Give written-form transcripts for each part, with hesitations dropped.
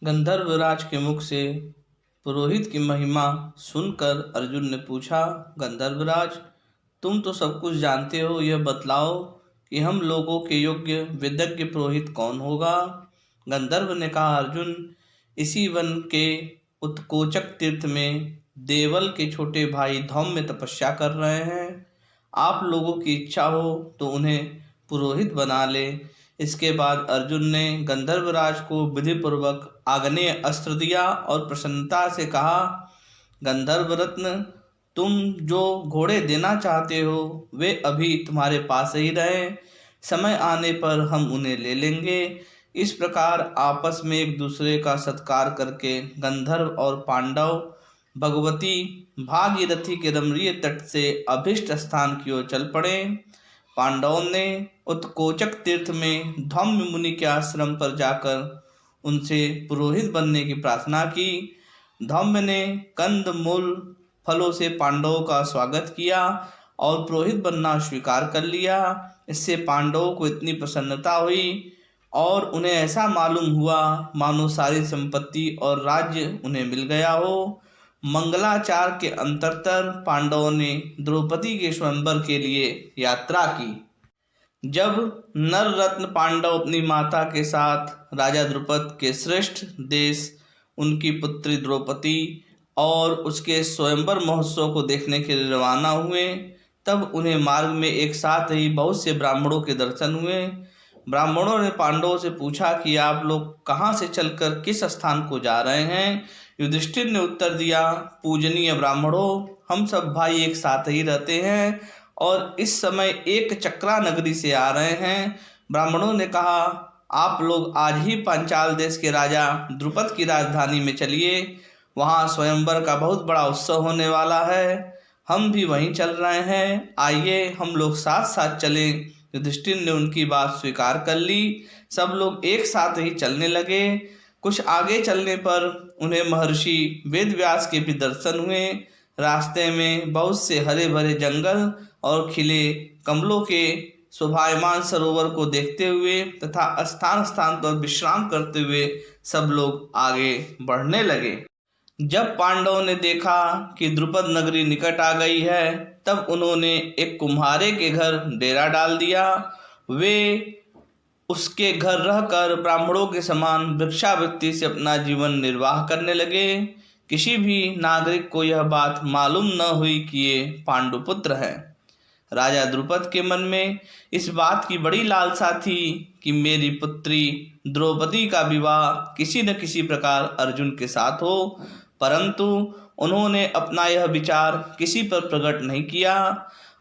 गंधर्वराज के मुख से पुरोहित की महिमा सुनकर अर्जुन ने पूछा, गंधर्वराज, तुम तो सब कुछ जानते हो, यह बतलाओ कि हम लोगों के योग्य विदग्ध पुरोहित कौन होगा। गंधर्व ने कहा, अर्जुन, इसी वन के उत्कोचक तीर्थ में देवल के छोटे भाई धौम्य तपस्या कर रहे हैं। आप लोगों की इच्छा हो तो उन्हें पुरोहित बना ले। इसके बाद अर्जुन ने गंधर्वराज को विधिपूर्वक आग्नेय अस्त्र दिया और प्रसन्नता से कहा, गंधर्व रत्न, तुम जो घोड़े देना चाहते हो वे अभी तुम्हारे पास ही रहे, समय आने पर हम उन्हें ले लेंगे। इस प्रकार आपस में एक दूसरे का सत्कार करके गंधर्व और पांडव भगवती भागीरथी के रमणीय तट से अभिष्ट स्थान की ओर चल पड़े। पांडवों ने उत्कोचक तीर्थ में धौम्य मुनि के आश्रम पर जाकर उनसे पुरोहित बनने की प्रार्थना की। धौम्य ने कंद मूल फलों से पांडवों का स्वागत किया और पुरोहित बनना स्वीकार कर लिया। इससे पांडवों को इतनी प्रसन्नता हुई और उन्हें ऐसा मालूम हुआ मानो सारी संपत्ति और राज्य उन्हें मिल गया हो। मंगलाचार के अंतर्तर पांडवों ने द्रौपदी के स्वयंवर के लिए यात्रा की। जब नर रत्न पांडव अपनी माता के साथ राजा द्रुपद के श्रेष्ठ देश उनकी पुत्री द्रौपदी और उसके स्वयंवर महोत्सव को देखने के लिए रवाना हुए, तब उन्हें मार्ग में एक साथ ही बहुत से ब्राह्मणों के दर्शन हुए। ब्राह्मणों ने पांडवों से पूछा कि आप लोग कहाँ से चलकर किस स्थान को जा रहे हैं। युधिष्ठिर ने उत्तर दिया, पूजनीय ब्राह्मणों, हम सब भाई एक साथ ही रहते हैं और इस समय एक चक्रा नगरी से आ रहे हैं। ब्राह्मणों ने कहा, आप लोग आज ही पांचाल देश के राजा द्रुपद की राजधानी में चलिए, वहाँ स्वयंवर का बहुत बड़ा उत्सव होने वाला है। हम भी वहीं चल रहे हैं, आइए हम लोग साथ साथ चलें। युधिष्ठिर ने उनकी बात स्वीकार कर ली। सब लोग एक साथ ही चलने लगे। कुछ आगे चलने पर उन्हें महर्षि वेदव्यास के भी दर्शन हुए। रास्ते में बहुत से हरे भरे जंगल और खिले कमलों के शोभायमान सरोवर को देखते हुए तथा स्थान स्थान पर विश्राम करते हुए सब लोग आगे बढ़ने लगे। जब पांडवों ने देखा कि द्रुपद नगरी निकट आ गई है, तब उन्होंने एक कुम्हारे के घर डेरा डाल दिया। वे उसके घर रहकर ब्राह्मणों के समान भिक्षावृत्ति से अपना जीवन निर्वाह करने लगे। किसी भी नागरिक को यह बात मालूम न हुई कि ये पांडुपुत्र हैं। राजा द्रुपद के मन में इस बात की बड़ी लालसा थी कि मेरी पुत्री द्रौपदी का विवाह किसी न किसी प्रकार अर्जुन के साथ हो, परंतु उन्होंने अपना यह विचार किसी पर प्रकट नहीं किया।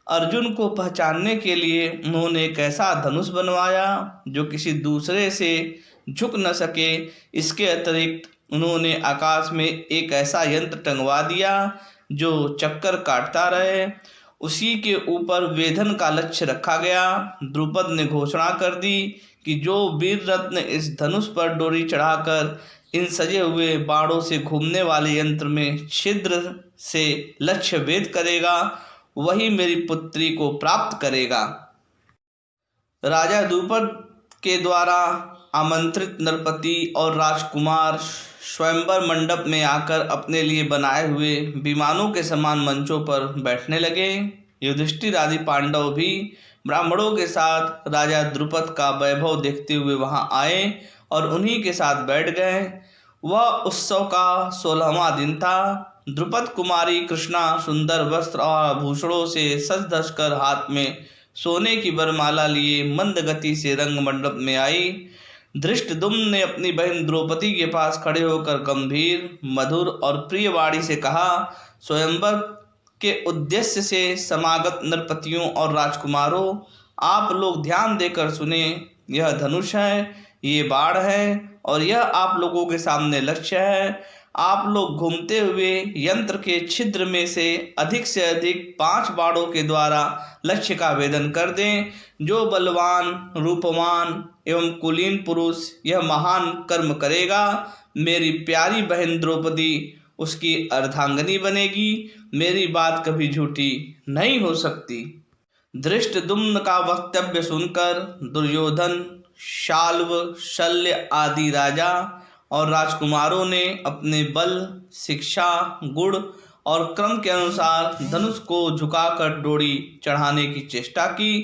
अर्जुन को पहचानने के लिए उन्होंने एक ऐसा धनुष बनवाया जो किसी दूसरे से झुक न सके। इसके अतिरिक्त उन्होंने आकाश में एक ऐसा यंत्र टंगवा दिया जो चक्कर काटता रहे। उसी के ऊपर वेधन का लक्ष्य रखा गया। द्रुपद ने घोषणा कर दी कि जो वीर रत्न इस धनुष पर डोरी चढ़ाकर इन सजे हुए बाणों से घूमने वाले यंत्र में छिद्र से लक्ष्य भेद करेगा, वही मेरी पुत्री को प्राप्त करेगा। राजा द्रुपद के द्वारा आमंत्रित नरपति और राजकुमार स्वयंवर मंडप में आकर अपने लिए बनाए हुए विमानों के समान मंचों पर बैठने लगे। युधिष्ठिर आदि पांडव भी ब्राह्मणों के साथ राजा द्रुपद का वैभव देखते हुए वहां आए और उन्हीं के साथ बैठ गए। वह उत्सव का 16वां दिन था। द्रुपद कुमारी कृष्णा सुंदर वस्त्र और आभूषणों से सज धज कर हाथ में सोने की वरमाला लिए मंद गति से रंग मंडप में आई। धृष्टद्युम्न ने अपनी बहन द्रौपदी के पास खड़े होकर गंभीर, मधुर और प्रिय वाणी से कहा, स्वयंवर के उद्देश्य से समागत नरपतियों और राजकुमारों, आप लोग ध्यान देकर सुने। यह धनुष है, ये बाण है और यह आप लोगों के सामने लक्ष्य है। आप लोग घूमते हुए यंत्र के छिद्र में से अधिक 5 बाणों के द्वारा लक्ष्य का भेदन कर दें। जो बलवान, रूपवान एवं कुलीन पुरुष यह महान कर्म करेगा, मेरी प्यारी बहन द्रौपदी उसकी अर्धांगिनी बनेगी। मेरी बात कभी झूठी नहीं हो सकती। धृष्टद्युम्न का वक्तव्य सुनकर दुर्योधन, शाल्व, शल्य आदि राजा और राजकुमारों ने अपने बल, शिक्षा, गुण और क्रम के अनुसार धनुष को झुकाकर डोरी चढ़ाने की चेष्टा की,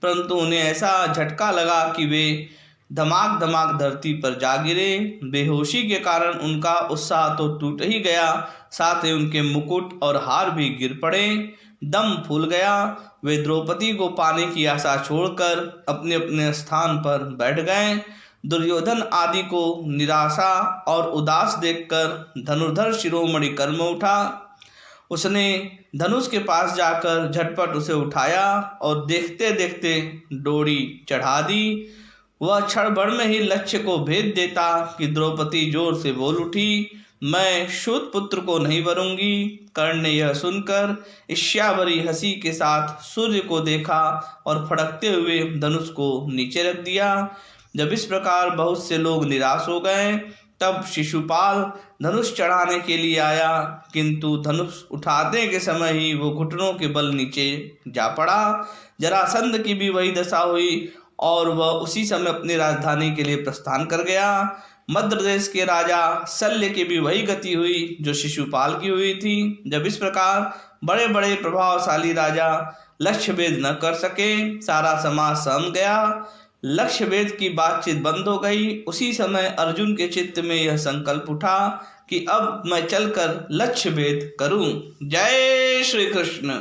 परंतु उन्हें ऐसा झटका लगा कि वे धमाक धमाक धरती पर जा गिरे। बेहोशी के कारण उनका उत्साह तो टूट ही गया, साथ ही उनके मुकुट और हार भी गिर पड़े। दम फूल गया। वे द्रौपदी को पाने की आशा छोड़कर अपने अपने स्थान पर बैठ गए। दुर्योधन आदि को निराशा और उदास देखकर धनुर्धर शिरोमणि कर्म उठा। उसने धनुष के पास जाकर झटपट उसे उठाया और देखते देखते डोरी चढ़ा दी। वह क्षण भर में ही लक्ष्य को भेद देता कि द्रौपदी जोर से बोल उठी, मैं सूत पुत्र को नहीं वरूंगी। कर्ण ने यह सुनकर ईर्ष्या भरी हंसी के साथ सूर्य को देखा और फड़कते हुए धनुष को नीचे रख दिया। जब इस प्रकार बहुत से लोग निराश हो गए, तब शिशुपाल धनुष चढ़ाने के लिए आया, किंतु धनुष उठाने के समय ही वो घुटनों के बल नीचे जा पड़ा। जरासंध की भी वही दशा हुई और वह उसी समय अपनी राजधानी के लिए प्रस्थान कर गया। मद्र देश के राजा शल्य की भी वही गति हुई जो शिशुपाल की हुई थी। जब इस प्रकार बड़े बड़े प्रभावशाली राजा लक्ष्य भेद न कर सके, सारा समाज सहम गया। लक्ष्य भेद की बातचीत बंद हो गई। उसी समय अर्जुन के चित्त में यह संकल्प उठा कि अब मैं चलकर लक्ष्य भेद करूं। जय श्री कृष्ण।